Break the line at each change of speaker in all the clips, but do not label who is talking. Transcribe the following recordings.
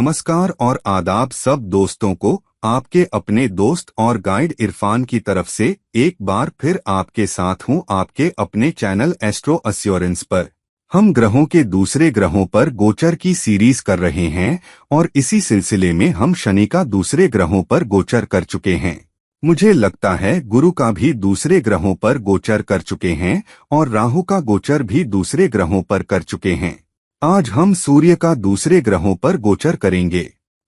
नमस्कार और आदाब सब दोस्तों को। आपके अपने दोस्त और गाइड इरफान की तरफ से एक बार फिर आपके साथ हूं आपके अपने चैनल एस्ट्रो अस्योरेंस पर। हम ग्रहों के दूसरे ग्रहों पर गोचर की सीरीज कर रहे हैं और इसी सिलसिले में हम शनि का दूसरे ग्रहों पर गोचर कर चुके हैं। मुझे लगता है गुरु का भी दूसरे ग्रहों पर गोचर कर चुके हैं और राहु का गोचर भी दूसरे ग्रहों पर कर चुके हैं। आज हम सूर्य का दूसरे ग्रहों पर गोचर करेंगे।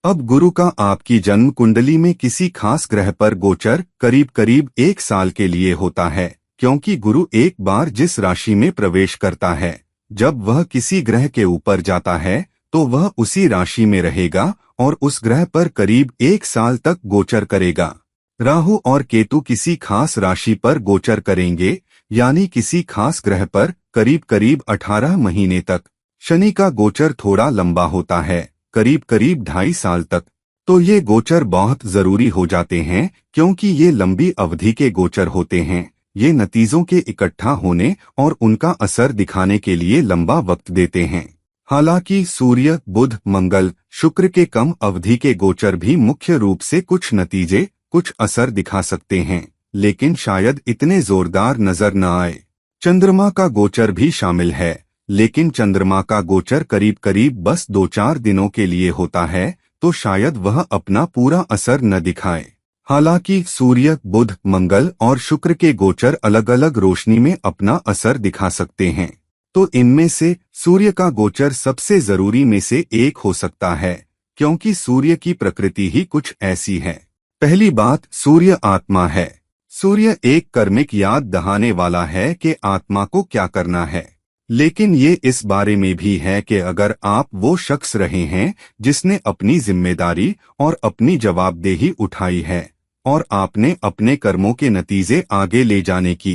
अब गुरु का आपकी जन्म कुंडली में किसी खास ग्रह पर गोचर करीब करीब 1 साल के लिए होता है, क्योंकि गुरु एक बार जिस राशि में प्रवेश करता है, जब वह किसी ग्रह के ऊपर जाता है तो वह उसी राशि में रहेगा और उस ग्रह पर करीब 1 साल तक गोचर करेगा। राहु और केतु किसी खास राशि पर गोचर करेंगे, यानी किसी खास ग्रह पर करीब करीब 18 महीने तक। शनि का गोचर थोड़ा लंबा होता है, करीब करीब 2.5 साल तक। तो ये गोचर बहुत जरूरी हो जाते हैं, क्योंकि ये लंबी अवधि के गोचर होते हैं। ये नतीजों के इकट्ठा होने और उनका असर दिखाने के लिए लंबा वक्त देते हैं। हालांकि सूर्य, बुध, मंगल, शुक्र के कम अवधि के गोचर भी मुख्य रूप से कुछ नतीजे, कुछ असर दिखा सकते हैं, लेकिन शायद इतने जोरदार नजर न आए। चंद्रमा का गोचर भी शामिल है, लेकिन चंद्रमा का गोचर करीब करीब बस 2-4 दिनों के लिए होता है, तो शायद वह अपना पूरा असर न दिखाए। हालांकि सूर्य, बुध, मंगल और शुक्र के गोचर अलग अलग रोशनी में अपना असर दिखा सकते हैं। तो इनमें से सूर्य का गोचर सबसे जरूरी में से एक हो सकता है, क्योंकि सूर्य की प्रकृति ही कुछ ऐसी है। पहली बात, सूर्य आत्मा है। सूर्य एक कर्मिक याद दहाने वाला है कि आत्मा को क्या करना है, लेकिन ये इस बारे में भी है कि अगर आप वो शख्स रहे हैं जिसने अपनी जिम्मेदारी और अपनी जवाबदेही उठाई है और आपने अपने कर्मों के नतीजे आगे ले जाने की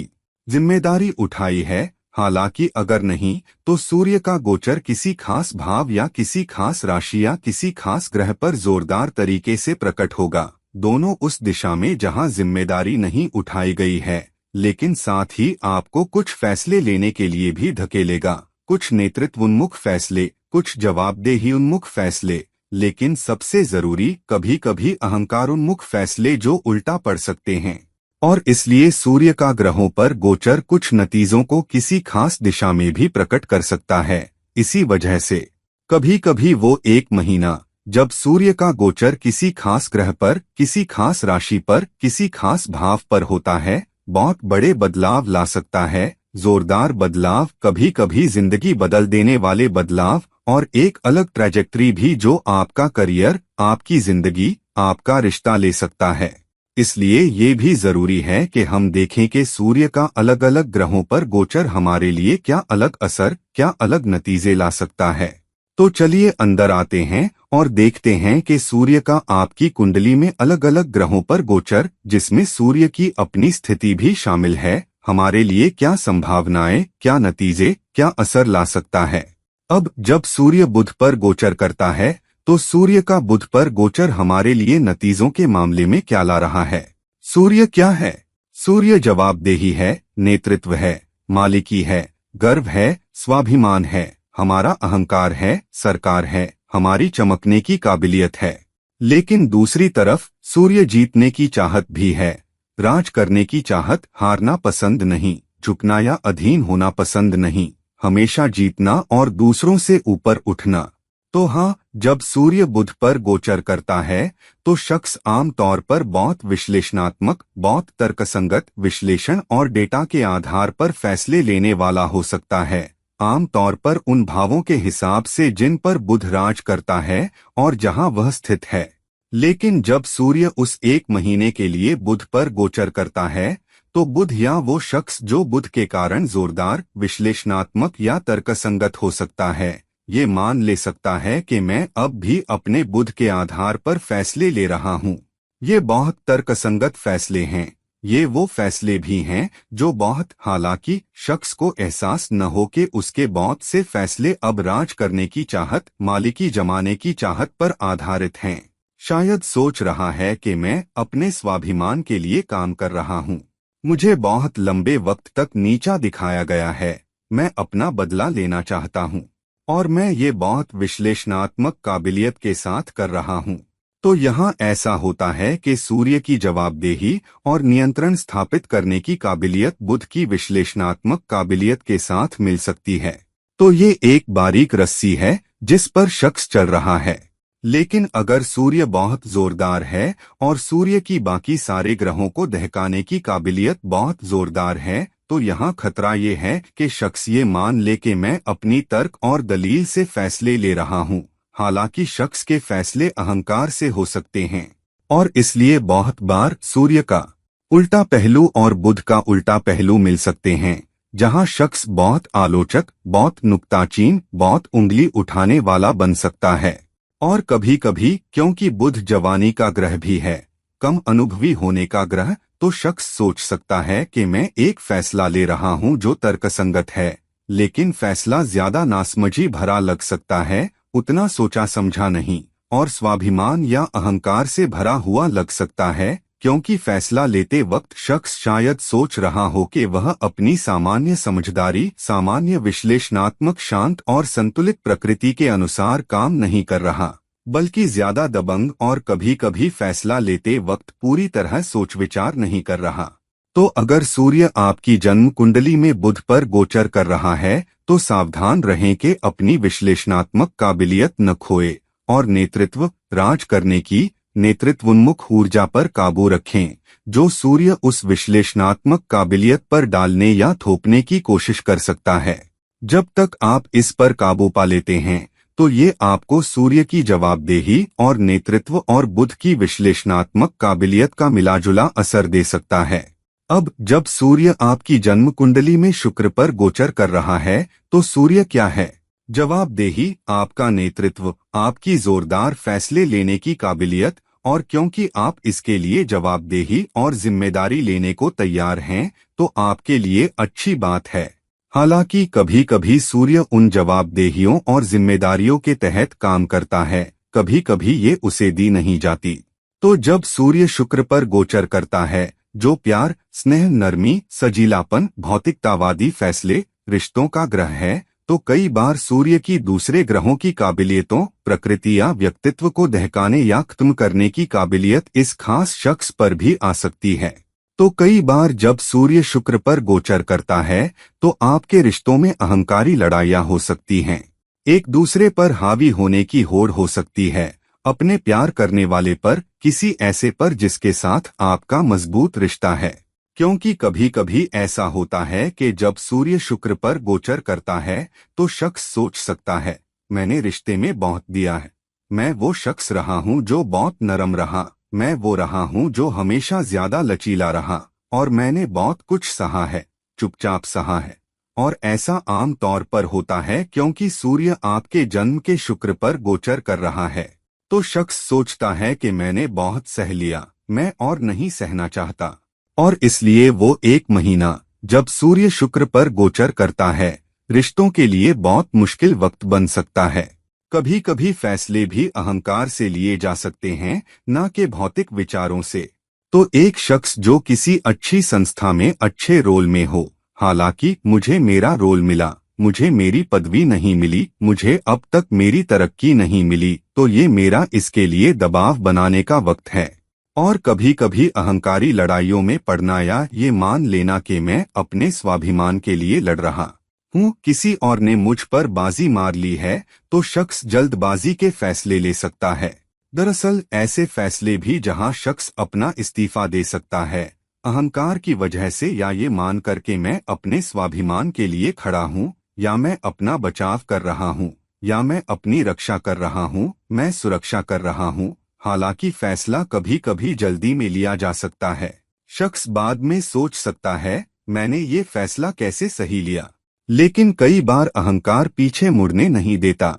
जिम्मेदारी उठाई है। हालांकि अगर नहीं, तो सूर्य का गोचर किसी खास भाव या किसी खास राशि या किसी खास ग्रह पर जोरदार तरीके से प्रकट होगा, दोनों उस दिशा में जहां जिम्मेदारी नहीं उठाई गई है, लेकिन साथ ही आपको कुछ फैसले लेने के लिए भी धकेलेगा। कुछ नेतृत्वोन्मुख फैसले, कुछ जवाबदेही उन्मुख फैसले, लेकिन सबसे जरूरी कभी कभी अहंकारोन्मुख फैसले जो उल्टा पड़ सकते हैं। और इसलिए सूर्य का ग्रहों पर गोचर कुछ नतीजों को किसी खास दिशा में भी प्रकट कर सकता है। इसी वजह से कभी कभी वो 1 महीना जब सूर्य का गोचर किसी खास ग्रह पर, किसी खास राशि पर, किसी खास भाव पर होता है, बहुत बड़े बदलाव ला सकता है। जोरदार बदलाव, कभी कभी जिंदगी बदल देने वाले बदलाव, और एक अलग ट्रैजेक्टरी भी जो आपका करियर, आपकी जिंदगी, आपका रिश्ता ले सकता है। इसलिए ये भी जरूरी है कि हम देखें कि सूर्य का अलग अलग ग्रहों पर गोचर हमारे लिए क्या अलग असर, क्या अलग नतीजे ला सकता है। तो चलिए अंदर आते हैं और देखते हैं कि सूर्य का आपकी कुंडली में अलग अलग ग्रहों पर गोचर, जिसमें सूर्य की अपनी स्थिति भी शामिल है, हमारे लिए क्या संभावनाएं, क्या नतीजे, क्या असर ला सकता है। अब जब सूर्य बुध पर गोचर करता है, तो सूर्य का बुध पर गोचर हमारे लिए नतीजों के मामले में क्या ला रहा है। सूर्य क्या है? सूर्य जवाबदेही है, नेतृत्व है, मालिकी है, गर्व है, स्वाभिमान है, हमारा अहंकार है, सरकार है, हमारी चमकने की काबिलियत है। लेकिन दूसरी तरफ सूर्य जीतने की चाहत भी है, राज करने की चाहत, हारना पसंद नहीं, झुकना या अधीन होना पसंद नहीं, हमेशा जीतना और दूसरों से ऊपर उठना। तो हाँ, जब सूर्य बुध पर गोचर करता है तो शख्स आम तौर पर बहुत विश्लेषणात्मक, बहुत तर्कसंगत विश्लेषण और डेटा के आधार पर फैसले लेने वाला हो सकता है, आम तौर पर उन भावों के हिसाब से जिन पर बुध राज करता है और जहां वह स्थित है। लेकिन जब सूर्य उस 1 महीने के लिए बुध पर गोचर करता है, तो बुध या वो शख्स जो बुध के कारण जोरदार, विश्लेषणात्मक या तर्कसंगत हो सकता है, ये मान ले सकता है कि मैं अब भी अपने बुध के आधार पर फैसले ले रहा हूँ। ये बहुत तर्कसंगत फैसले हैं। ये वो फैसले भी हैं जो बहुत, हालांकि शख्स को एहसास न हो कि उसके बहुत से फैसले अब राज करने की चाहत, मालिकी जमाने की चाहत पर आधारित हैं। शायद सोच रहा है कि मैं अपने स्वाभिमान के लिए काम कर रहा हूँ, मुझे बहुत लंबे वक्त तक नीचा दिखाया गया है, मैं अपना बदला लेना चाहता हूँ। और मैं ये बहुत विश्लेषणात्मक काबिलियत के साथ कर रहा हूँ। तो यहाँ ऐसा होता है कि सूर्य की जवाबदेही और नियंत्रण स्थापित करने की काबिलियत बुध की विश्लेषणात्मक काबिलियत के साथ मिल सकती है। तो ये एक बारीक रस्सी है जिस पर शख्स चल रहा है। लेकिन अगर सूर्य बहुत जोरदार है और सूर्य की बाकी सारे ग्रहों को दहकाने की काबिलियत बहुत जोरदार है, तो यहाँ खतरा ये है कि शख्स ये मान ले कि मैं अपनी तर्क और दलील से फैसले ले रहा हूँ। हालांकि शख्स के फैसले अहंकार से हो सकते हैं, और इसलिए बहुत बार सूर्य का उल्टा पहलू और बुध का उल्टा पहलू मिल सकते हैं, जहां शख्स बहुत आलोचक, बहुत नुक्ताचीन, बहुत उंगली उठाने वाला बन सकता है। और कभी कभी क्योंकि बुध जवानी का ग्रह भी है, कम अनुभवी होने का ग्रह, तो शख्स सोच सकता है कि मैं एक फैसला ले रहा हूं जो तर्कसंगत है, लेकिन फैसला ज्यादा नासमझी भरा लग सकता है, उतना सोचा समझा नहीं, और स्वाभिमान या अहंकार से भरा हुआ लग सकता है, क्योंकि फैसला लेते वक्त शख्स शायद सोच रहा हो कि वह अपनी सामान्य समझदारी, सामान्य विश्लेषणात्मक, शांत और संतुलित प्रकृति के अनुसार काम नहीं कर रहा, बल्कि ज्यादा दबंग और कभी कभी फैसला लेते वक्त पूरी तरह सोच विचार नहीं कर रहा। तो अगर सूर्य आपकी जन्म कुंडली में बुध पर गोचर कर रहा है, तो सावधान रहें कि अपनी विश्लेषणात्मक काबिलियत न खोए और नेतृत्व, राज करने की नेतृत्वोन्मुख ऊर्जा पर काबू रखें, जो सूर्य उस विश्लेषणात्मक काबिलियत पर डालने या थोपने की कोशिश कर सकता है। जब तक आप इस पर काबू पा लेते हैं, तो ये आपको सूर्य की जवाबदेही और नेतृत्व और बुध की विश्लेषणात्मक काबिलियत का मिलाजुला असर दे सकता है। अब जब सूर्य आपकी जन्म कुंडली में शुक्र पर गोचर कर रहा है, तो सूर्य क्या है? जवाबदेही, आपका नेतृत्व, आपकी जोरदार फैसले लेने की काबिलियत, और क्योंकि आप इसके लिए जवाबदेही और जिम्मेदारी लेने को तैयार हैं, तो आपके लिए अच्छी बात है। हालांकि कभी कभी सूर्य उन जवाबदेहियों और जिम्मेदारियों के तहत काम करता है, कभी कभी ये उसे दी नहीं जाती। तो जब सूर्य शुक्र पर गोचर करता है, जो प्यार, स्नेह, नरमी, सजीलापन, भौतिकतावादी फैसले, रिश्तों का ग्रह है, तो कई बार सूर्य की दूसरे ग्रहों की काबिलियतों, प्रकृति या व्यक्तित्व को दहकाने या खत्म करने की काबिलियत इस खास शख्स पर भी आ सकती है। तो कई बार जब सूर्य शुक्र पर गोचर करता है, तो आपके रिश्तों में अहंकारी लड़ाइयाँ हो सकती हैं, एक दूसरे पर हावी होने की होड़ हो सकती है, अपने प्यार करने वाले पर, किसी ऐसे पर जिसके साथ आपका मजबूत रिश्ता है। क्योंकि कभी कभी ऐसा होता है कि जब सूर्य शुक्र पर गोचर करता है, तो शख्स सोच सकता है, मैंने रिश्ते में बहुत दिया है, मैं वो शख्स रहा हूँ जो बहुत नरम रहा, मैं वो रहा हूँ जो हमेशा ज्यादा लचीला रहा, और मैंने बहुत कुछ सहा है, चुपचाप सहा है। और ऐसा आम तौर पर होता है क्योंकि सूर्य आपके जन्म के शुक्र पर गोचर कर रहा है। तो शख्स सोचता है कि मैंने बहुत सह लिया, मैं और नहीं सहना चाहता, और इसलिए वो एक महीना जब सूर्य शुक्र पर गोचर करता है, रिश्तों के लिए बहुत मुश्किल वक्त बन सकता है। कभी कभी फैसले भी अहंकार से लिए जा सकते हैं, न कि भौतिक विचारों से। तो एक शख्स जो किसी अच्छी संस्था में अच्छे रोल में हो, हालांकि मुझे मेरा रोल मिला, मुझे मेरी पदवी नहीं मिली, मुझे अब तक मेरी तरक्की नहीं मिली, तो ये मेरा इसके लिए दबाव बनाने का वक्त है। और कभी कभी अहंकारी लड़ाइयों में पड़ना या ये मान लेना कि मैं अपने स्वाभिमान के लिए लड़ रहा हूँ, किसी और ने मुझ पर बाजी मार ली है, तो शख्स जल्दबाजी के फैसले ले सकता है। दरअसल ऐसे फैसले भी जहाँ शख्स अपना इस्तीफा दे सकता है, अहंकार की वजह से, या ये मान करके मैं अपने स्वाभिमान के लिए खड़ा हूँ, या मैं अपना बचाव कर रहा हूँ, या मैं अपनी रक्षा कर रहा हूँ, मैं सुरक्षा कर रहा हूँ। हालांकि फैसला कभी कभी जल्दी में लिया जा सकता है। शख्स बाद में सोच सकता है, मैंने ये फैसला कैसे सही लिया, लेकिन कई बार अहंकार पीछे मुड़ने नहीं देता,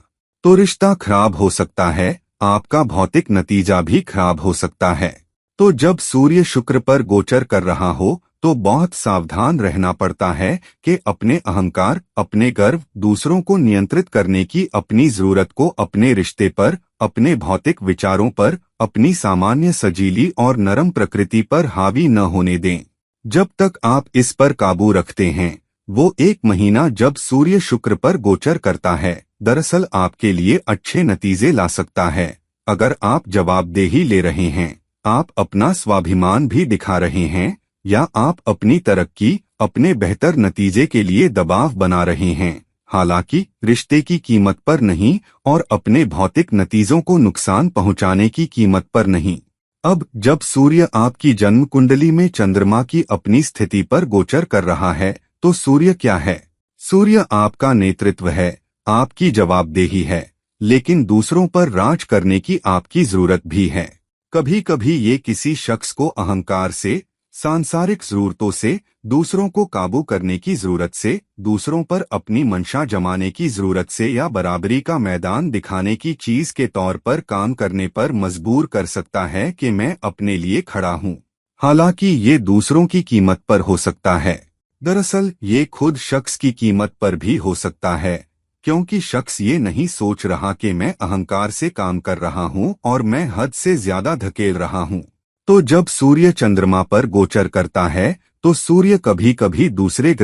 तो रिश्ता खराब हो सकता है, आपका भौतिक नतीजा भी खराब हो सकता है। तो जब सूर्य शुक्र पर गोचर कर रहा हो, तो बहुत सावधान रहना पड़ता है कि अपने अहंकार, अपने गर्व, दूसरों को नियंत्रित करने की अपनी जरूरत को अपने रिश्ते पर, अपने भौतिक विचारों पर, अपनी सामान्य सजीली और नरम प्रकृति पर हावी न होने दें। जब तक आप इस पर काबू रखते हैं, वो एक महीना जब सूर्य शुक्र पर गोचर करता है, दरअसल आपके लिए अच्छे नतीजे ला सकता है। अगर आप जवाबदेही ले रहे हैं, आप अपना स्वाभिमान भी दिखा रहे हैं, या आप अपनी तरक्की, अपने बेहतर नतीजे के लिए दबाव बना रहे हैं, हालांकि रिश्ते की कीमत पर नहीं और अपने भौतिक नतीजों को नुकसान पहुंचाने की कीमत पर नहीं। अब जब सूर्य आपकी जन्म कुंडली में चंद्रमा की अपनी स्थिति पर गोचर कर रहा है, तो सूर्य क्या है? सूर्य आपका नेतृत्व है, आपकी जवाबदेही है, लेकिन दूसरों पर राज करने की आपकी जरूरत भी है। कभी कभी ये किसी शख्स को अहंकार से, सांसारिक जरूरतों से, दूसरों को काबू करने की जरूरत से, दूसरों पर अपनी मंशा जमाने की जरूरत से या बराबरी का मैदान दिखाने की चीज के तौर पर काम करने पर मजबूर कर सकता है कि मैं अपने लिए खड़ा हूँ। हालांकि ये दूसरों की कीमत पर हो सकता है। दरअसल ये खुद शख्स की कीमत पर भी हो सकता है, क्योंकि शख्स ये नहीं सोच रहा कि मैं अहंकार से काम कर रहा हूँ और मैं हद से ज्यादा धकेल रहा हूँ। तो जब सूर्य चंद्रमा पर गोचर करता है, तो सूर्य कभी कभी दूसरे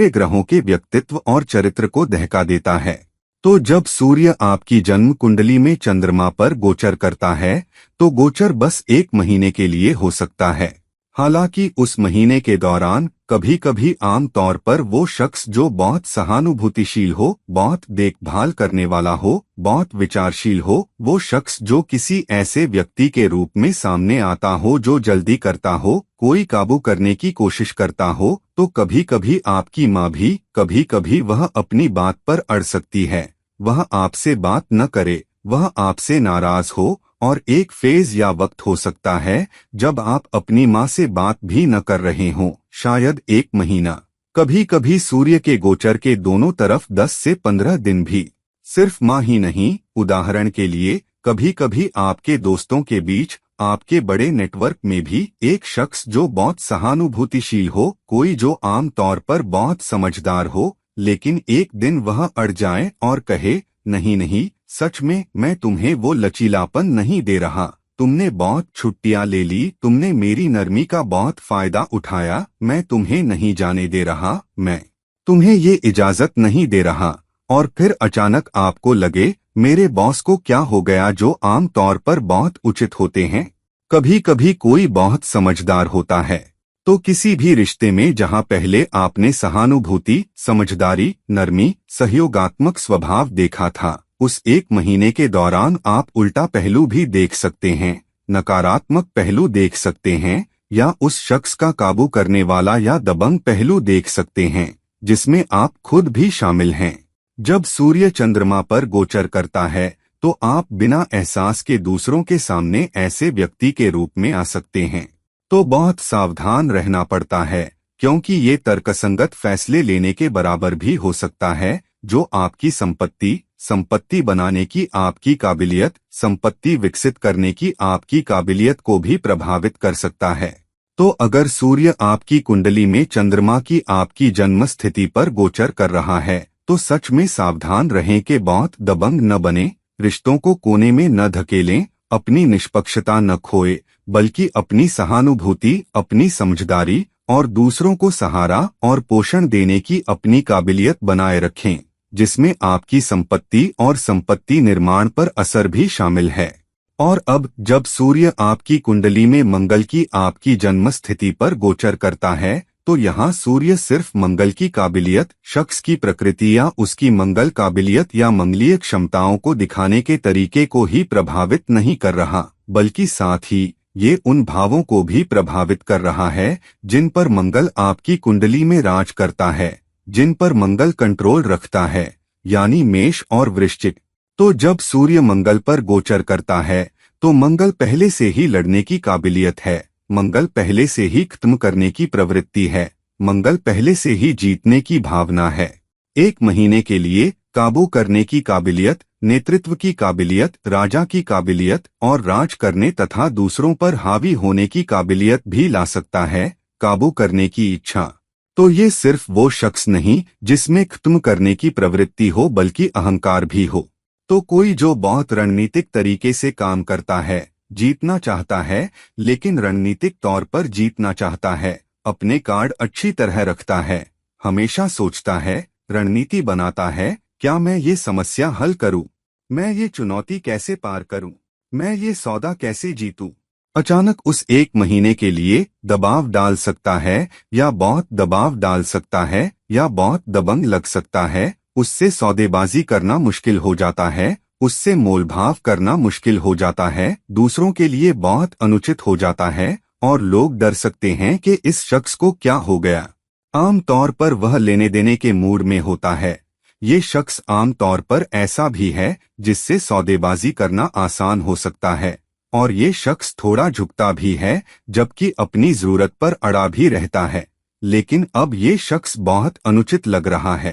ग्रहों के व्यक्तित्व और चरित्र को दहका देता है। तो जब सूर्य आपकी जन्म कुंडली में चंद्रमा पर गोचर करता है, तो गोचर बस 1 महीने के लिए हो सकता है। हालांकि उस महीने के दौरान कभी कभी आम तौर पर वो शख्स जो बहुत सहानुभूतिशील हो, बहुत देखभाल करने वाला हो, बहुत विचारशील हो, वो शख्स जो किसी ऐसे व्यक्ति के रूप में सामने आता हो जो जल्दी करता हो, कोई काबू करने की कोशिश करता हो, तो कभी कभी आपकी माँ भी, कभी कभी वह अपनी बात पर अड़ सकती है। वह आपसे बात न करे, वह आपसे नाराज हो, और एक फेज या वक्त हो सकता है जब आप अपनी माँ से बात भी न कर रहे हों, शायद 1 महीना। कभी कभी सूर्य के गोचर के दोनों तरफ 10 से 15 दिन भी। सिर्फ माँ ही नहीं, उदाहरण के लिए कभी कभी आपके दोस्तों के बीच, आपके बड़े नेटवर्क में भी एक शख्स जो बहुत सहानुभूतिशील हो, कोई जो आम तौर पर बहुत समझदार हो, लेकिन एक दिन वह अड़ जाए और कहे, नहीं नहीं, सच में मैं तुम्हें वो लचीलापन नहीं दे रहा, तुमने बहुत छुट्टियां ले ली, तुमने मेरी नरमी का बहुत फायदा उठाया, मैं तुम्हें नहीं जाने दे रहा, मैं तुम्हें ये इजाजत नहीं दे रहा। और फिर अचानक आपको लगे, मेरे बॉस को क्या हो गया, जो आम तौर पर बहुत उचित होते हैं। कभी कभी कोई बहुत समझदार होता है। तो किसी भी रिश्ते में जहां पहले आपने सहानुभूति, समझदारी, नरमी, सहयोगात्मक स्वभाव देखा था, उस 1 महीने के दौरान आप उल्टा पहलू भी देख सकते हैं, नकारात्मक पहलू देख सकते हैं, या उस शख्स का काबू करने वाला या दबंग पहलू देख सकते हैं, जिसमें आप खुद भी शामिल हैं। जब सूर्य चंद्रमा पर गोचर करता है, तो आप बिना एहसास के दूसरों के सामने ऐसे व्यक्ति के रूप में आ सकते हैं। तो बहुत सावधान रहना पड़ता है, क्योंकि ये तर्कसंगत फैसले लेने के बराबर भी हो सकता है, जो आपकी संपत्ति बनाने की आपकी काबिलियत, संपत्ति विकसित करने की आपकी काबिलियत को भी प्रभावित कर सकता है। तो अगर सूर्य आपकी कुंडली में चंद्रमा की आपकी जन्म स्थिति पर गोचर कर रहा है, तो सच में सावधान रहें कि बहुत दबंग न बने, रिश्तों को कोने में न धकेलें, अपनी निष्पक्षता न खोए, बल्कि अपनी सहानुभूति, अपनी समझदारी और दूसरों को सहारा और पोषण देने की अपनी काबिलियत बनाए रखें, जिसमें आपकी संपत्ति और संपत्ति निर्माण पर असर भी शामिल है। और अब जब सूर्य आपकी कुंडली में मंगल की आपकी जन्म स्थिति पर गोचर करता है, तो यहाँ सूर्य सिर्फ मंगल की काबिलियत, शख्स की प्रकृति या उसकी मंगल काबिलियत या मंगलीय क्षमताओं को दिखाने के तरीके को ही प्रभावित नहीं कर रहा, बल्कि साथ ही ये उन भावों को भी प्रभावित कर रहा है जिन पर मंगल आपकी कुंडली में राज करता है, जिन पर मंगल कंट्रोल रखता है, यानी मेष और वृश्चिक। तो जब सूर्य मंगल पर गोचर करता है, तो मंगल पहले से ही लड़ने की काबिलियत है, मंगल पहले से ही खत्म करने की प्रवृत्ति है, मंगल पहले से ही जीतने की भावना है। 1 महीने के लिए काबू करने की काबिलियत, नेतृत्व की काबिलियत, राजा की काबिलियत और राज करने तथा दूसरों पर हावी होने की काबिलियत भी ला सकता है, काबू करने की इच्छा। तो ये सिर्फ वो शख्स नहीं जिसमें खत्म करने की प्रवृत्ति हो, बल्कि अहंकार भी हो। तो कोई जो बहुत रणनीतिक तरीके से काम करता है, जीतना चाहता है, लेकिन रणनीतिक तौर पर जीतना चाहता है, अपने कार्ड अच्छी तरह रखता है, हमेशा सोचता है, रणनीति बनाता है, क्या मैं ये समस्या हल करूं? मैं ये चुनौती कैसे पार करूं? मैं ये सौदा कैसे जीतूं? अचानक उस एक महीने के लिए दबाव डाल सकता है, या बहुत दबाव डाल सकता है, या बहुत दबंग लग सकता है। उससे सौदेबाजी करना मुश्किल हो जाता है, उससे मोलभाव करना मुश्किल हो जाता है, दूसरों के लिए बहुत अनुचित हो जाता है, और लोग डर सकते हैं कि इस शख्स को क्या हो गया। आम तौर पर वह लेने देने के मूड में होता है। ये शख्स आम तौर पर ऐसा भी है जिससे सौदेबाजी करना आसान हो सकता है, और ये शख्स थोड़ा झुकता भी है, जबकि अपनी जरूरत पर अड़ा भी रहता है। लेकिन अब ये शख्स बहुत अनुचित लग रहा है।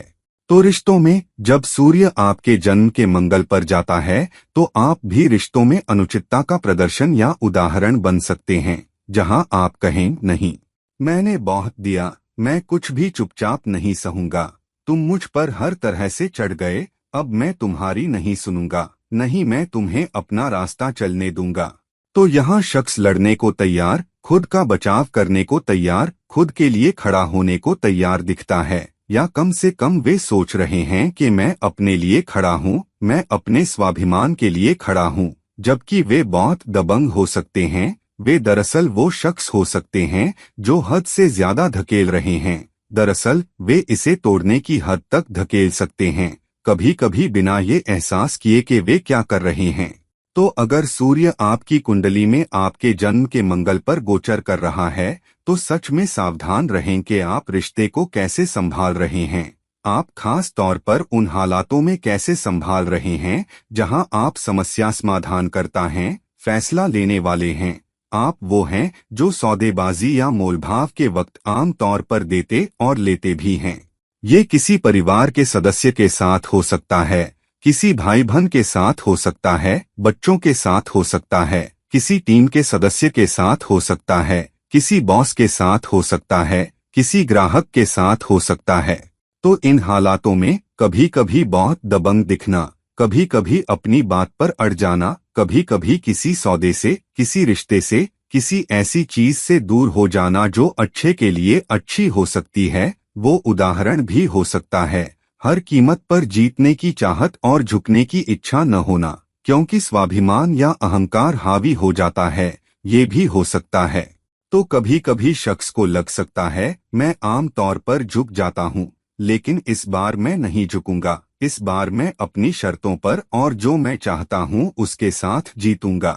तो रिश्तों में जब सूर्य आपके जन्म के मंगल पर जाता है, तो आप भी रिश्तों में अनुचितता का प्रदर्शन या उदाहरण बन सकते हैं, जहां आप कहें, नहीं, मैंने बहुत दिया, मैं कुछ भी चुपचाप नहीं सहूंगा, तुम मुझ पर हर तरह से चढ़ गए, अब मैं तुम्हारी नहीं सुनूंगा, नहीं, मैं तुम्हें अपना रास्ता चलने दूंगा। तो यहाँ शख्स लड़ने को तैयार, खुद का बचाव करने को तैयार, खुद के लिए खड़ा होने को तैयार दिखता है, या कम से कम वे सोच रहे हैं कि मैं अपने लिए खड़ा हूँ, मैं अपने स्वाभिमान के लिए खड़ा हूँ, जबकि वे बहुत दबंग हो सकते हैं। वे दरअसल वो शख्स हो सकते हैं जो हद से ज्यादा धकेल रहे हैं। दरअसल वे इसे तोड़ने की हद तक धकेल सकते हैं, कभी कभी बिना ये एहसास किए कि वे क्या कर रहे हैं। तो अगर सूर्य आपकी कुंडली में आपके जन्म के मंगल पर गोचर कर रहा है, तो सच में सावधान रहें कि आप रिश्ते को कैसे संभाल रहे हैं। आप खास तौर पर उन हालातों में कैसे संभाल रहे हैं जहां आप समस्या समाधान करता हैं, फैसला लेने वाले हैं। आप वो हैं जो सौदेबाजी या मोलभाव के वक्त आम तौर पर देते और लेते भी हैं। ये किसी परिवार के सदस्य के साथ हो सकता है, किसी भाई बहन के साथ हो सकता है, बच्चों के साथ हो सकता है, किसी टीम के सदस्य के साथ हो सकता है, किसी बॉस के साथ हो सकता है, किसी ग्राहक के साथ हो सकता है। तो इन हालातों में कभी कभी बहुत दबंग दिखना, कभी कभी अपनी बात पर अड़ जाना, कभी कभी किसी सौदे से, किसी रिश्ते से, किसी ऐसी चीज से दूर हो जाना जो अच्छे के लिए अच्छी हो सकती है, वो उदाहरण भी हो सकता है। हर कीमत पर जीतने की चाहत और झुकने की इच्छा न होना, क्योंकि स्वाभिमान या अहंकार हावी हो जाता है, ये भी हो सकता है। तो कभी कभी शख्स को लग सकता है, मैं आम तौर पर झुक जाता हूँ, लेकिन इस बार मैं नहीं झुकूंगा, इस बार मैं अपनी शर्तों पर और जो मैं चाहता हूँ उसके साथ जीतूंगा।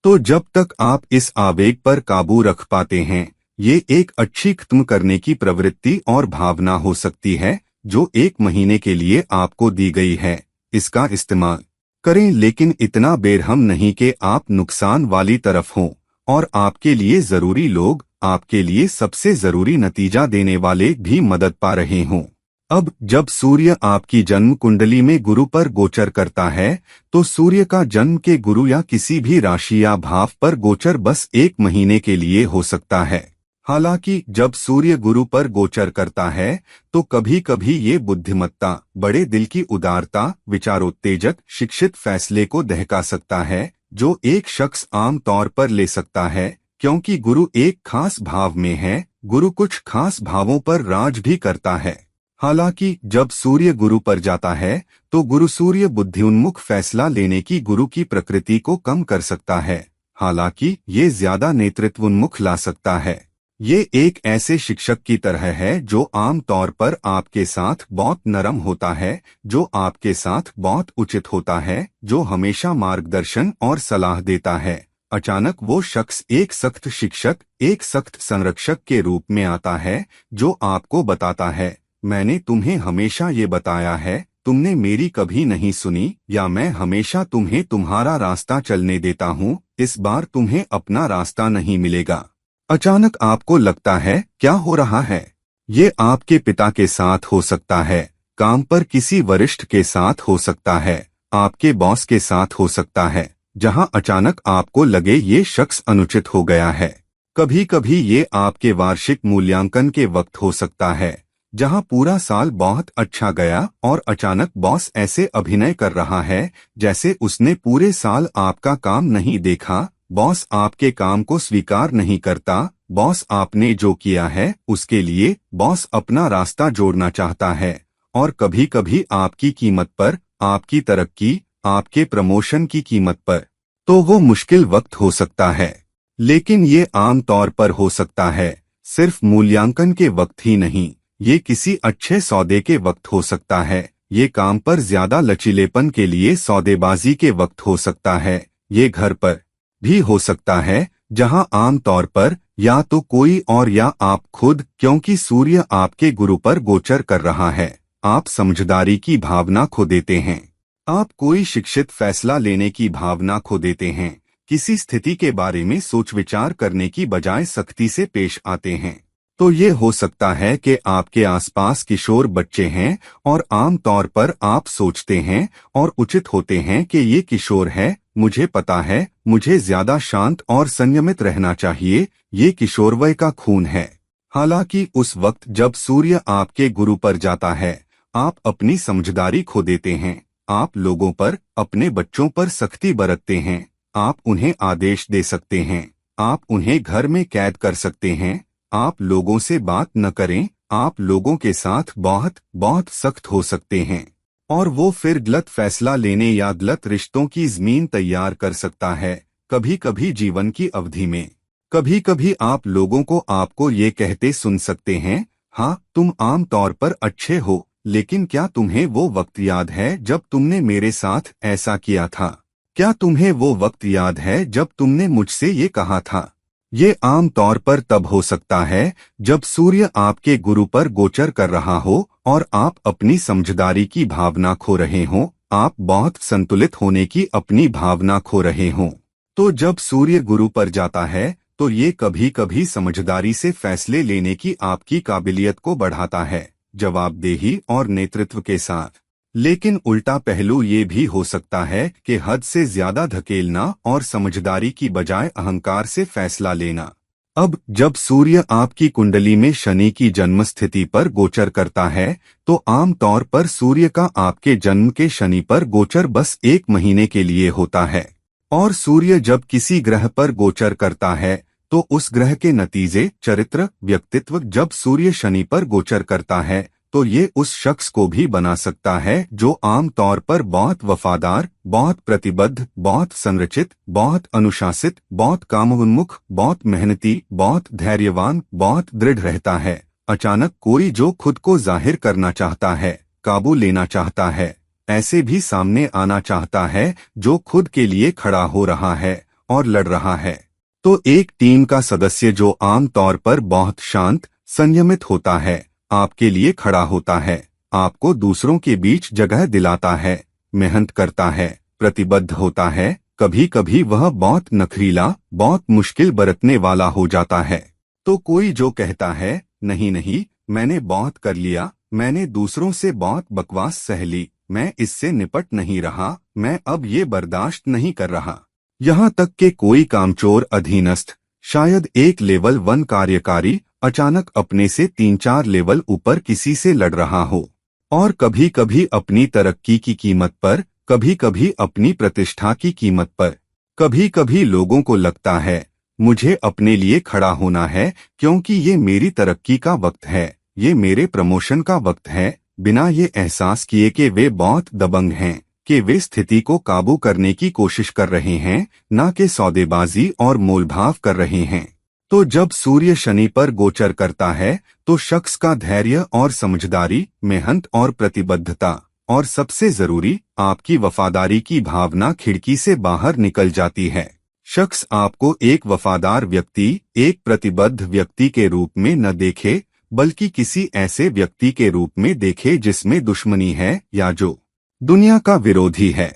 तो जब तक आप इस आवेग पर काबू रख पाते हैं, ये एक अच्छी खत्म करने की प्रवृत्ति और भावना हो सकती है जो एक महीने के लिए आपको दी गई है। इसका इस्तेमाल करें, लेकिन इतना बेरहम नहीं कि आप नुकसान वाली तरफ हों और आपके लिए जरूरी लोग, आपके लिए सबसे जरूरी नतीजा देने वाले भी मदद पा रहे हों। अब जब सूर्य आपकी जन्म कुंडली में गुरु पर गोचर करता है, तो सूर्य का जन्म के गुरु या किसी भी राशि या भाव पर गोचर बस एक महीने के लिए हो सकता है। हालांकि जब सूर्य गुरु पर गोचर करता है, तो कभी कभी ये बुद्धिमत्ता, बड़े दिल की उदारता, विचारोत्तेजक, शिक्षित फैसले को दहका सकता है, जो एक शख्स आम तौर पर ले सकता है, क्योंकि गुरु एक खास भाव में है। गुरु कुछ खास भावों पर राज भी करता है। हालांकि जब सूर्य गुरु पर जाता है, तो गुरु सूर्य बुद्धिउन्मुख फैसला लेने की गुरु की प्रकृति को कम कर सकता है, हालांकि ये ज्यादा नेतृत्वोन्मुख ला सकता है। ये एक ऐसे शिक्षक की तरह है जो आम तौर पर आपके साथ बहुत नरम होता है, जो आपके साथ बहुत उचित होता है, जो हमेशा मार्गदर्शन और सलाह देता है। अचानक वो शख्स एक सख्त शिक्षक, एक सख्त संरक्षक के रूप में आता है, जो आपको बताता है, मैंने तुम्हें हमेशा ये बताया है, तुमने मेरी कभी नहीं सुनी, या मैं हमेशा तुम्हें तुम्हारा रास्ता चलने देता हूँ, इस बार तुम्हें अपना रास्ता नहीं मिलेगा। अचानक आपको लगता है, क्या हो रहा है? ये आपके पिता के साथ हो सकता है, काम पर किसी वरिष्ठ के साथ हो सकता है, आपके बॉस के साथ हो सकता है, जहां अचानक आपको लगे ये शख्स अनुचित हो गया है। कभी कभी ये आपके वार्षिक मूल्यांकन के वक्त हो सकता है, जहां पूरा साल बहुत अच्छा गया और अचानक बॉस ऐसे अभिनय कर रहा है जैसे उसने पूरे साल आपका काम नहीं देखा। बॉस आपके काम को स्वीकार नहीं करता, बॉस आपने जो किया है उसके लिए बॉस अपना रास्ता जोड़ना चाहता है, और कभी कभी आपकी कीमत पर, आपकी तरक्की, आपके प्रमोशन की कीमत पर। तो वो मुश्किल वक्त हो सकता है, लेकिन ये आम तौर पर हो सकता है। सिर्फ मूल्यांकन के वक्त ही नहीं, ये किसी अच्छे सौदे के वक्त हो सकता है। ये काम पर ज्यादा लचीलेपन के लिए सौदेबाजी के वक्त हो सकता है। ये घर पर भी हो सकता है, जहां आम तौर पर या तो कोई और या आप खुद, क्योंकि सूर्य आपके गुरु पर गोचर कर रहा है। आप समझदारी की भावना खो देते हैं। आप कोई शिक्षित फैसला लेने की भावना खो देते हैं। किसी स्थिति के बारे में सोच विचार करने की बजाय सख्ती से पेश आते हैं। तो ये हो सकता है कि आपके आसपास किशोर बच्चे हैं और आम तौर पर आप सोचते हैं और उचित होते हैं कि ये किशोर है, मुझे पता है, मुझे ज्यादा शांत और संयमित रहना चाहिए, ये किशोरवय का खून है। हालांकि उस वक्त जब सूर्य आपके गुरु पर जाता है, आप अपनी समझदारी खो देते हैं। आप लोगों पर, अपने बच्चों पर सख्ती बरतते हैं। आप उन्हें आदेश दे सकते हैं, आप उन्हें घर में कैद कर सकते हैं। आप लोगों से बात न करें, आप लोगों के साथ बहुत बहुत सख्त हो सकते हैं, और वो फिर गलत फैसला लेने या गलत रिश्तों की जमीन तैयार कर सकता है। कभी कभी जीवन की अवधि में, कभी कभी आप लोगों को आपको ये कहते सुन सकते हैं, हाँ तुम आम तौर पर अच्छे हो, लेकिन क्या तुम्हें वो वक्त याद है जब तुमने मेरे साथ ऐसा किया था? क्या तुम्हें वो वक्त याद है जब तुमने मुझसे ये कहा था? ये आम तौर पर तब हो सकता है जब सूर्य आपके गुरु पर गोचर कर रहा हो और आप अपनी समझदारी की भावना खो रहे हों, आप बहुत संतुलित होने की अपनी भावना खो रहे हों। तो जब सूर्य गुरु पर जाता है, तो ये कभी कभी समझदारी से फैसले लेने की आपकी काबिलियत को बढ़ाता है, जवाबदेही और नेतृत्व के साथ। लेकिन उल्टा पहलू ये भी हो सकता है कि हद से ज्यादा धकेलना और समझदारी की बजाय अहंकार से फैसला लेना। अब जब सूर्य आपकी कुंडली में शनि की जन्म स्थिति पर गोचर करता है, तो आम तौर पर सूर्य का आपके जन्म के शनि पर गोचर बस 1 महीने के लिए होता है। और सूर्य जब किसी ग्रह पर गोचर करता है, तो उस ग्रह के नतीजे, चरित्र, व्यक्तित्व जब सूर्य शनि पर गोचर करता है, तो ये उस शख्स को भी बना सकता है जो आम तौर पर बहुत वफादार, बहुत प्रतिबद्ध, बहुत संरचित, बहुत अनुशासित, बहुत कामोन्मुख, बहुत मेहनती, बहुत धैर्यवान, बहुत दृढ़ रहता है। अचानक कोई जो खुद को जाहिर करना चाहता है, काबू लेना चाहता है, ऐसे भी सामने आना चाहता है जो खुद के लिए खड़ा हो रहा है और लड़ रहा है। तो एक टीम का सदस्य जो आम तौर पर बहुत शांत, संयमित होता है, आपके लिए खड़ा होता है, आपको दूसरों के बीच जगह दिलाता है, मेहनत करता है, प्रतिबद्ध होता है। कभी कभी वह बहुत नखरीला, बहुत मुश्किल बरतने वाला हो जाता है। तो कोई जो कहता है, नहीं नहीं, मैंने बहुत कर लिया, मैंने दूसरों से बहुत बकवास सह ली, मैं इससे निपट नहीं रहा, मैं अब ये बर्दाश्त नहीं कर रहा। यहाँ तक कि कोई कामचोर अधीनस्थ, शायद एक लेवल 1 कार्यकारी, अचानक अपने से 3-4 लेवल ऊपर किसी से लड़ रहा हो, और कभी कभी अपनी तरक्की की कीमत पर, कभी कभी अपनी प्रतिष्ठा की कीमत पर। कभी कभी लोगों को लगता है, मुझे अपने लिए खड़ा होना है, क्योंकि ये मेरी तरक्की का वक्त है, ये मेरे प्रमोशन का वक्त है, बिना ये एहसास किए कि वे बहुत दबंग हैं, कि वे स्थिति को काबू करने की कोशिश कर रहे हैं, न कि सौदेबाजी और मोलभाव कर रहे हैं। तो जब सूर्य शनि पर गोचर करता है, तो शख्स का धैर्य और समझदारी, मेहनत और प्रतिबद्धता, और सबसे जरूरी, आपकी वफादारी की भावना खिड़की से बाहर निकल जाती है। शख्स आपको एक वफादार व्यक्ति, एक प्रतिबद्ध व्यक्ति के रूप में न देखे, बल्कि किसी ऐसे व्यक्ति के रूप में देखे जिसमें दुश्मनी है या जो दुनिया का विरोधी है।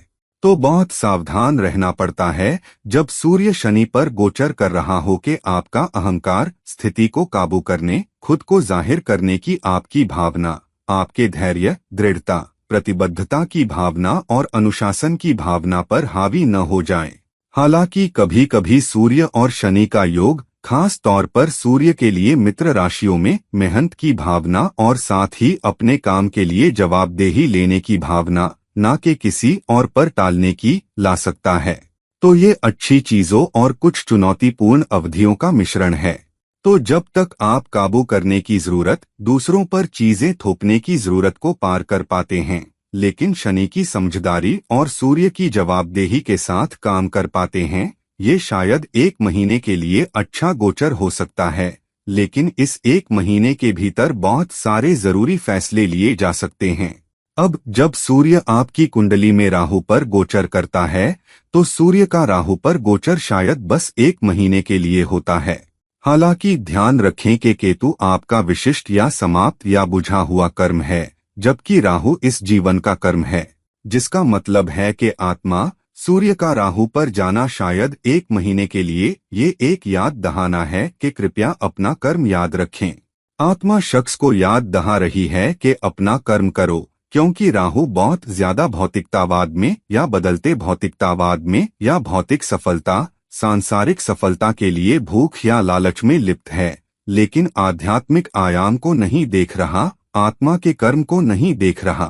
तो बहुत सावधान रहना पड़ता है जब सूर्य शनि पर गोचर कर रहा हो कि आपका अहंकार, स्थिति को काबू करने, खुद को जाहिर करने की आपकी भावना, आपके धैर्य, दृढ़ता, प्रतिबद्धता की भावना और अनुशासन की भावना पर हावी न हो जाए। हालांकि कभी कभी सूर्य और शनि का योग, खास तौर पर सूर्य के लिए मित्र राशियों में मेहनत की भावना और साथ ही अपने काम के लिए जवाबदेही लेने की भावना, ना कि किसी और पर टालने की, ला सकता है। तो ये अच्छी चीजों और कुछ चुनौतीपूर्ण अवधियों का मिश्रण है। तो जब तक आप काबू करने की जरूरत, दूसरों पर चीजें थोपने की जरूरत को पार कर पाते हैं, लेकिन शनि की समझदारी और सूर्य की जवाबदेही के साथ काम कर पाते हैं। ये शायद 1 महीने के लिए अच्छा गोचर हो सकता है, लेकिन इस 1 महीने के भीतर बहुत सारे जरूरी फैसले लिए जा सकते हैं। अब जब सूर्य आपकी कुंडली में राहु पर गोचर करता है, तो सूर्य का राहु पर गोचर शायद बस 1 महीने के लिए होता है। हालांकि ध्यान रखें कि केतु आपका विशिष्ट या समाप्त या बुझा हुआ कर्म है, जबकि राहु इस जीवन का कर्म है, जिसका मतलब है कि आत्मा सूर्य का राहु पर जाना शायद 1 महीने के लिए ये एक याद दहाना है कि कृपया अपना कर्म याद रखें। आत्मा शख्स को याद दहा रही है कि अपना कर्म करो, क्योंकि राहु बहुत ज्यादा भौतिकतावाद में या बदलते भौतिकतावाद में या भौतिक सफलता, सांसारिक सफलता के लिए भूख या लालच में लिप्त है, लेकिन आध्यात्मिक आयाम को नहीं देख रहा, आत्मा के कर्म को नहीं देख रहा।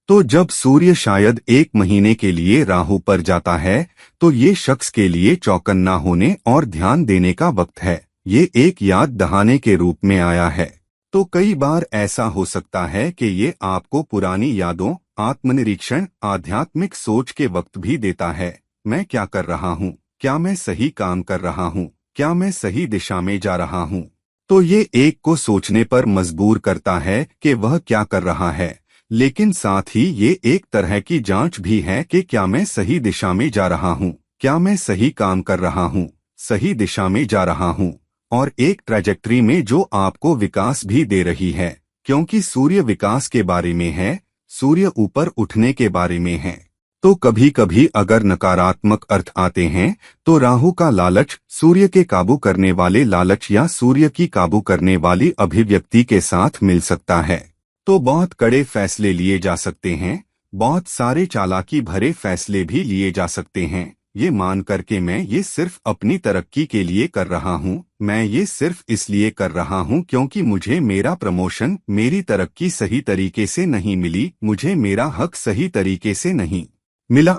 तो जब सूर्य शायद 1 महीने के लिए राहु पर जाता है, तो ये शख्स के लिए चौकन्ना होने और ध्यान देने का वक्त है। ये एक याद दहाने के रूप में आया है। तो कई बार ऐसा हो सकता है कि ये आपको पुरानी यादों, आत्मनिरीक्षण, आध्यात्मिक सोच के वक्त भी देता है। मैं क्या कर रहा हूँ? क्या मैं सही काम कर रहा हूँ? क्या मैं सही दिशा में जा रहा हूँ? तो ये एक को सोचने पर मजबूर करता है कि वह क्या कर रहा है, लेकिन साथ ही ये एक तरह की जांच भी है कि क्या मैं सही दिशा में जा रहा हूँ, क्या मैं सही काम कर रहा हूँ, सही दिशा में जा रहा हूँ, और एक ट्रैजेक्टरी में जो आपको विकास भी दे रही है, क्योंकि सूर्य विकास के बारे में है, सूर्य ऊपर उठने के बारे में है। तो कभी कभी अगर नकारात्मक अर्थ आते हैं, तो राहु का लालच सूर्य के काबू करने वाले लालच या सूर्य की काबू करने वाली अभिव्यक्ति के साथ मिल सकता है। तो बहुत कड़े फैसले लिए जा सकते हैं, बहुत सारे चालाकी भरे फैसले भी लिए जा सकते हैं, ये मान करके मैं ये सिर्फ अपनी तरक्की के लिए कर रहा हूँ, मैं ये सिर्फ इसलिए कर रहा हूँ क्योंकि मुझे मेरा प्रमोशन, मेरी तरक्की सही तरीके से नहीं मिली, मुझे मेरा हक सही तरीके से नहीं मिला।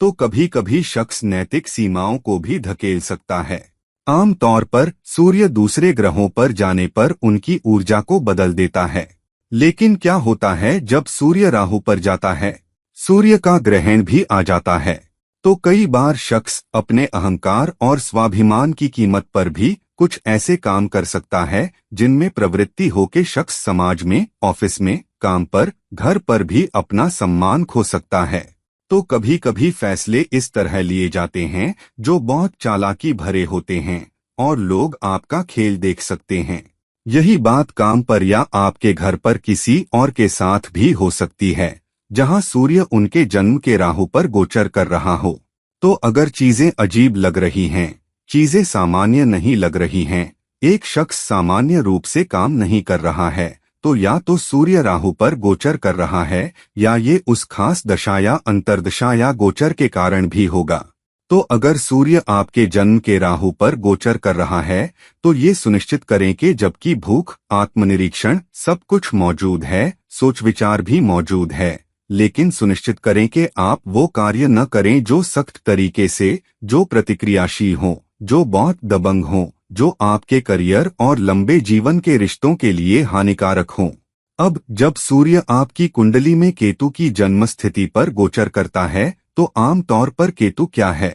तो कभी कभी शख्स नैतिक सीमाओं को भी धकेल सकता है। आम तौर पर सूर्य दूसरे ग्रहों पर जाने पर उनकी ऊर्जा को बदल देता है। लेकिन क्या होता है जब सूर्य राहु पर जाता है? सूर्य का ग्रहण भी आ जाता है। तो कई बार शख्स अपने अहंकार और स्वाभिमान की कीमत पर भी कुछ ऐसे काम कर सकता है जिनमें प्रवृत्ति हो के शख्स समाज में, ऑफिस में, काम पर, घर पर भी अपना सम्मान खो सकता है। तो कभी कभी फैसले इस तरह लिए जाते हैं जो बहुत चालाकी भरे होते हैं और लोग आपका खेल देख सकते हैं। यही बात काम पर या आपके घर पर किसी और के साथ भी हो सकती है, जहां सूर्य उनके जन्म के राहु पर गोचर कर रहा हो। तो अगर चीजें अजीब लग रही हैं, चीजें सामान्य नहीं लग रही हैं, एक शख्स सामान्य रूप से काम नहीं कर रहा है, तो या तो सूर्य राहु पर गोचर कर रहा है या ये उस खास दशा या अंतर्दशा या गोचर के कारण भी होगा। तो अगर सूर्य आपके जन्म के राहु पर गोचर कर रहा है, तो ये सुनिश्चित करें कि जबकि भूख, आत्मनिरीक्षण सब कुछ मौजूद है, सोच विचार भी मौजूद है, लेकिन सुनिश्चित करें कि आप वो कार्य न करें जो सख्त तरीके से, जो प्रतिक्रियाशील हो, जो बहुत दबंग हो, जो आपके करियर और लंबे जीवन के रिश्तों के लिए हानिकारक हों। अब जब सूर्य आपकी कुंडली में केतु की जन्म स्थिति पर गोचर करता है, तो आम तौर पर केतु क्या है?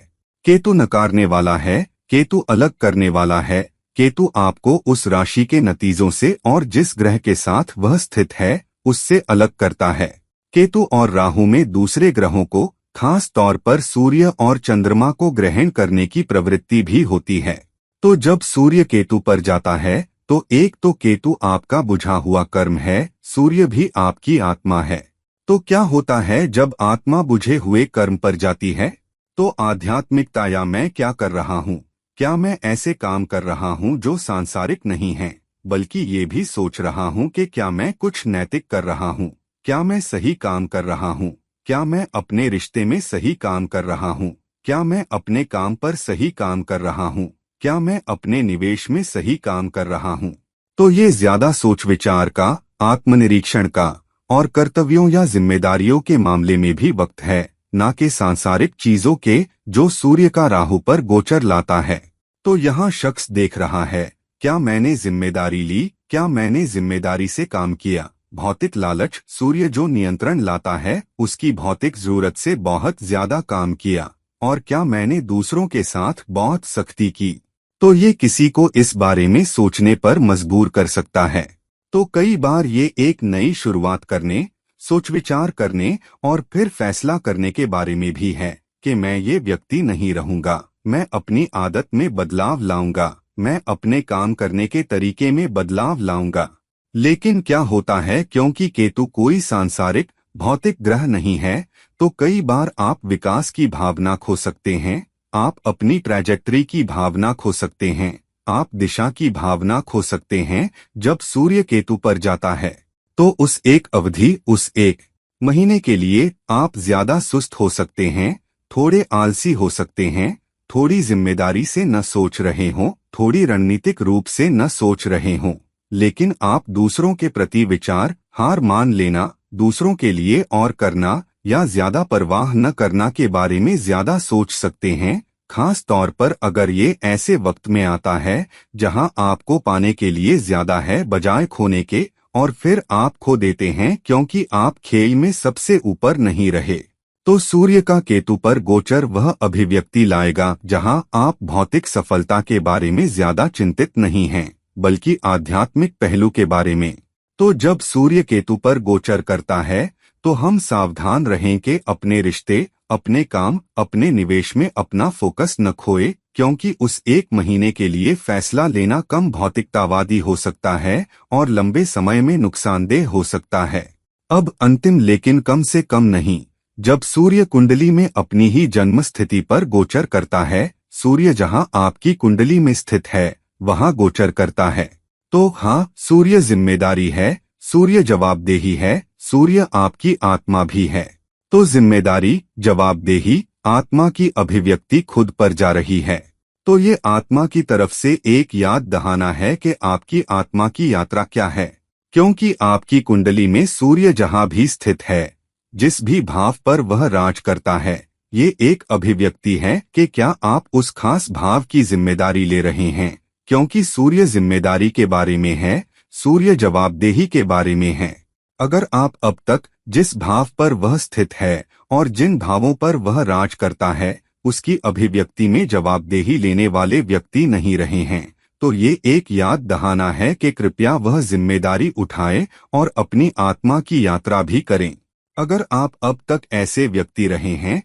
केतु नकारने वाला है, केतु अलग करने वाला है, केतु आपको उस राशि के नतीजों से और जिस ग्रह के साथ वह स्थित है उससे अलग करता है। केतु और राहु में दूसरे ग्रहों को, खास तौर पर सूर्य और चंद्रमा को ग्रहण करने की प्रवृत्ति भी होती है। तो जब सूर्य केतु पर जाता है, तो एक तो केतु आपका बुझा हुआ कर्म है, सूर्य भी आपकी आत्मा है। तो क्या होता है जब आत्मा बुझे हुए कर्म पर जाती है? तो आध्यात्मिकता या मैं क्या कर रहा हूँ, क्या मैं ऐसे काम कर रहा हूँ जो सांसारिक नहीं है, बल्कि ये भी सोच रहा हूँ कि क्या मैं कुछ नैतिक कर रहा हूँ, क्या मैं सही काम कर रहा हूँ, क्या मैं अपने रिश्ते में सही काम कर रहा हूँ, क्या मैं अपने काम पर सही काम कर रहा हूँ, क्या मैं अपने निवेश में सही काम कर रहा हूँ। तो ये ज्यादा सोच विचार का, आत्मनिरीक्षण का और कर्तव्यों या जिम्मेदारियों के मामले में भी वक्त है, न कि सांसारिक चीजों के जो सूर्य का राहु पर गोचर लाता है। तो यहाँ शख्स देख रहा है क्या मैंने जिम्मेदारी ली, क्या मैंने जिम्मेदारी से काम किया। भौतिक लालच, सूर्य जो नियंत्रण लाता है उसकी भौतिक जरूरत से बहुत ज्यादा काम किया। और क्या मैंने दूसरों के साथ बहुत सख्ती की। तो ये किसी को इस बारे में सोचने पर मजबूर कर सकता है। तो कई बार ये एक नई शुरुआत करने, सोच विचार करने और फिर फैसला करने के बारे में भी है कि मैं ये व्यक्ति नहीं रहूंगा, मैं अपनी आदत में बदलाव लाऊंगा, मैं अपने काम करने के तरीके में बदलाव लाऊंगा। लेकिन क्या होता है, क्योंकि केतु कोई सांसारिक भौतिक ग्रह नहीं है, तो कई बार आप विकास की भावना खो सकते हैं, आप अपनी ट्रैजेक्टरी की भावना खो सकते हैं, आप दिशा की भावना खो सकते हैं। जब सूर्य केतु पर जाता है तो उस एक अवधि, उस एक महीने के लिए आप ज्यादा सुस्त हो सकते हैं, थोड़े आलसी हो सकते हैं, थोड़ी जिम्मेदारी से न सोच रहे हों, थोड़ी रणनीतिक रूप से न सोच रहे हों। लेकिन आप दूसरों के प्रति विचार, हार मान लेना, दूसरों के लिए और करना या ज्यादा परवाह न करना के बारे में ज्यादा सोच सकते हैं। खास तौर पर अगर ये ऐसे वक्त में आता है जहां आपको पाने के लिए ज्यादा है बजाय खोने के, और फिर आप खो देते हैं क्योंकि आप खेल में सबसे ऊपर नहीं रहे। तो सूर्य का केतु पर गोचर वह अभिव्यक्ति लाएगा जहां आप भौतिक सफलता के बारे में ज्यादा चिंतित नहीं हैं, बल्कि आध्यात्मिक पहलू के बारे में। तो जब सूर्य केतु पर गोचर करता है तो हम सावधान रहें कि अपने रिश्ते, अपने काम, अपने निवेश में अपना फोकस न खोए, क्योंकि उस एक महीने के लिए फैसला लेना कम भौतिकतावादी हो सकता है और लंबे समय में नुकसानदेह हो सकता है। अब अंतिम लेकिन कम से कम नहीं, जब सूर्य कुंडली में अपनी ही जन्म स्थिति पर गोचर करता है, सूर्य जहां आपकी कुंडली में स्थित है वहां गोचर करता है, तो हाँ, सूर्य जिम्मेदारी है, सूर्य जवाबदेही है, सूर्य आपकी आत्मा भी है। तो जिम्मेदारी, जवाबदेही, आत्मा की अभिव्यक्ति खुद पर जा रही है। तो ये आत्मा की तरफ से एक याद दहाना है कि आपकी आत्मा की यात्रा क्या है, क्योंकि आपकी कुंडली में सूर्य जहां भी स्थित है, जिस भी भाव पर वह राज करता है, ये एक अभिव्यक्ति है कि क्या आप उस खास भाव की जिम्मेदारी ले रहे हैं, क्योंकि सूर्य जिम्मेदारी के बारे में है, सूर्य जवाबदेही के बारे में है। अगर आप अब तक जिस भाव पर वह स्थित है और जिन भावों पर वह राज करता है उसकी अभिव्यक्ति में जवाबदेही लेने वाले व्यक्ति नहीं रहे हैं, तो ये एक याद दहाना है कि कृपया वह जिम्मेदारी उठाएं और अपनी आत्मा की यात्रा भी करें। अगर आप अब तक ऐसे व्यक्ति रहे हैं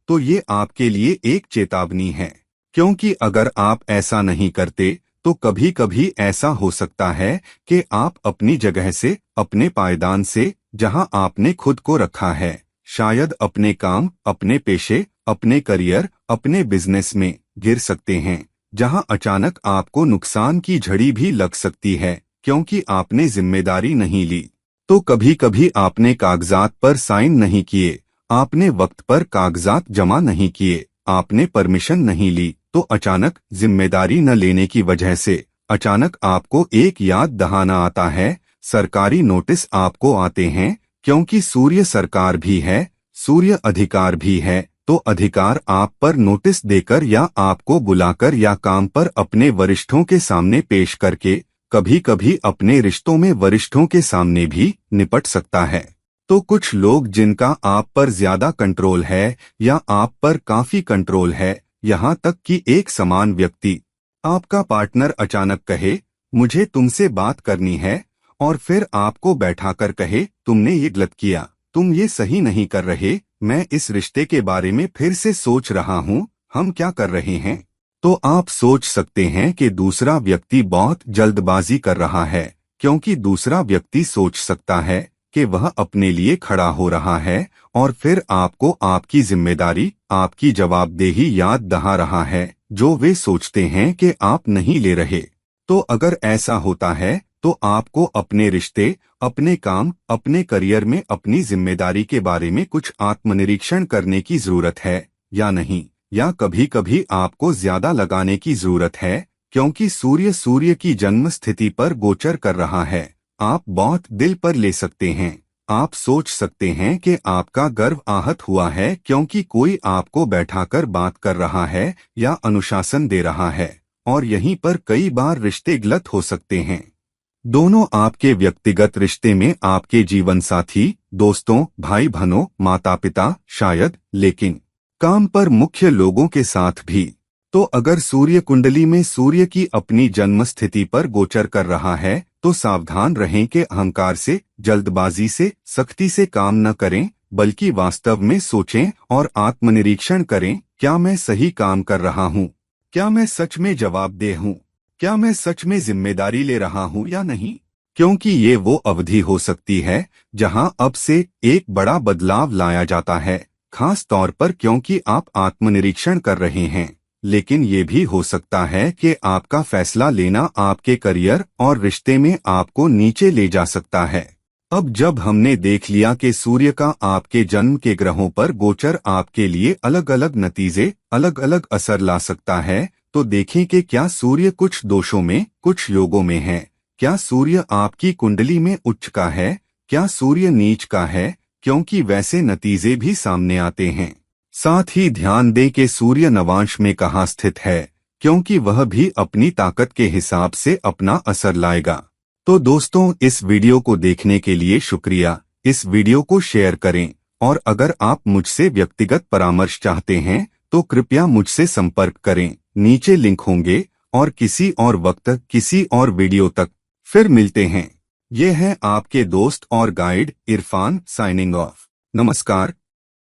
तो ये आपके लिए एक चेतावनी है, क्योंकि अगर आप ऐसा नहीं करते तो कभी कभी ऐसा हो सकता है कि आप अपनी जगह से, अपने पायदान से, जहां आपने खुद को रखा है, शायद अपने काम, अपने पेशे, अपने करियर, अपने बिजनेस में गिर सकते हैं, जहां अचानक आपको नुकसान की झड़ी भी लग सकती है क्योंकि आपने जिम्मेदारी नहीं ली। तो कभी कभी आपने कागजात पर साइन नहीं किए, आपने वक्त पर कागजात जमा नहीं किए, आपने परमिशन नहीं ली, तो अचानक जिम्मेदारी न लेने की वजह से अचानक आपको एक याद दहाना आता है, सरकारी नोटिस आपको आते हैं, क्योंकि सूर्य सरकार भी है, सूर्य अधिकार भी है, तो अधिकार आप पर नोटिस देकर या आपको बुलाकर या काम पर अपने वरिष्ठों के सामने पेश करके, कभी कभी अपने रिश्तों में वरिष्ठों के सामने भी निपट सकता है। तो कुछ लोग जिनका आप पर ज्यादा कंट्रोल है या आप पर काफी कंट्रोल है, यहाँ तक कि एक समान व्यक्ति, आपका पार्टनर अचानक कहे मुझे तुमसे बात करनी है, और फिर आपको बैठाकर कहे तुमने ये गलत किया, तुम ये सही नहीं कर रहे, मैं इस रिश्ते के बारे में फिर से सोच रहा हूँ, हम क्या कर रहे हैं। तो आप सोच सकते हैं कि दूसरा व्यक्ति बहुत जल्दबाजी कर रहा है, क्योंकि दूसरा व्यक्ति सोच सकता है कि वह अपने लिए खड़ा हो रहा है और फिर आपको आपकी जिम्मेदारी, आपकी जवाबदेही याद दहा रहा है जो वे सोचते हैं कि आप नहीं ले रहे। तो अगर ऐसा होता है तो आपको अपने रिश्ते, अपने काम, अपने करियर में अपनी जिम्मेदारी के बारे में कुछ आत्मनिरीक्षण करने की जरूरत है या नहीं, या कभी कभी आपको ज्यादा लगाने की जरूरत है, क्योंकि सूर्य की जन्म स्थिति पर गोचर कर रहा है। आप बहुत दिल पर ले सकते हैं, आप सोच सकते हैं कि आपका गर्व आहत हुआ है क्योंकि कोई आपको बैठाकर बात कर रहा है या अनुशासन दे रहा है, और यहीं पर कई बार रिश्ते गलत हो सकते हैं। दोनों आपके व्यक्तिगत रिश्ते में आपके जीवन साथी, दोस्तों, भाई बहनों, माता पिता शायद, लेकिन काम पर मुख्य लोगों के साथ भी। तो अगर सूर्य कुंडली में सूर्य की अपनी जन्म स्थिति पर गोचर कर रहा है तो सावधान रहें कि अहंकार से, जल्दबाजी से, सख्ती से काम न करें, बल्कि वास्तव में सोचें और आत्मनिरीक्षण करें, क्या मैं सही काम कर रहा हूँ? क्या मैं सच में जवाबदेह हूँ? क्या मैं सच में जिम्मेदारी ले रहा हूँ या नहीं? क्योंकि ये वो अवधि हो सकती है जहां अब से एक बड़ा बदलाव लाया जाता है, खास तौर पर क्योंकि आप आत्मनिरीक्षण कर रहे हैं। लेकिन ये भी हो सकता है कि आपका फैसला लेना आपके करियर और रिश्ते में आपको नीचे ले जा सकता है। अब जब हमने देख लिया कि सूर्य का आपके जन्म के ग्रहों पर गोचर आपके लिए अलग अलग नतीजे, अलग अलग असर ला सकता है, तो देखें कि क्या सूर्य कुछ दोषों में, कुछ योगों में है। क्या सूर्य आपकी कुंडली में उच्च का है? क्या सूर्य नीच का है? क्योंकि वैसे नतीजे भी सामने आते हैं। साथ ही ध्यान दें कि सूर्य नवांश में कहाँ स्थित है, क्योंकि वह भी अपनी ताकत के हिसाब से अपना असर लाएगा। तो दोस्तों, इस वीडियो को देखने के लिए शुक्रिया। इस वीडियो को शेयर करें और अगर आप मुझसे व्यक्तिगत परामर्श चाहते हैं तो कृपया मुझसे संपर्क करें। नीचे लिंक होंगे। और किसी और वक्त, किसी और वीडियो तक फिर मिलते हैं। ये है आपके दोस्त और गाइड इरफान, साइनिंग ऑफ। नमस्कार।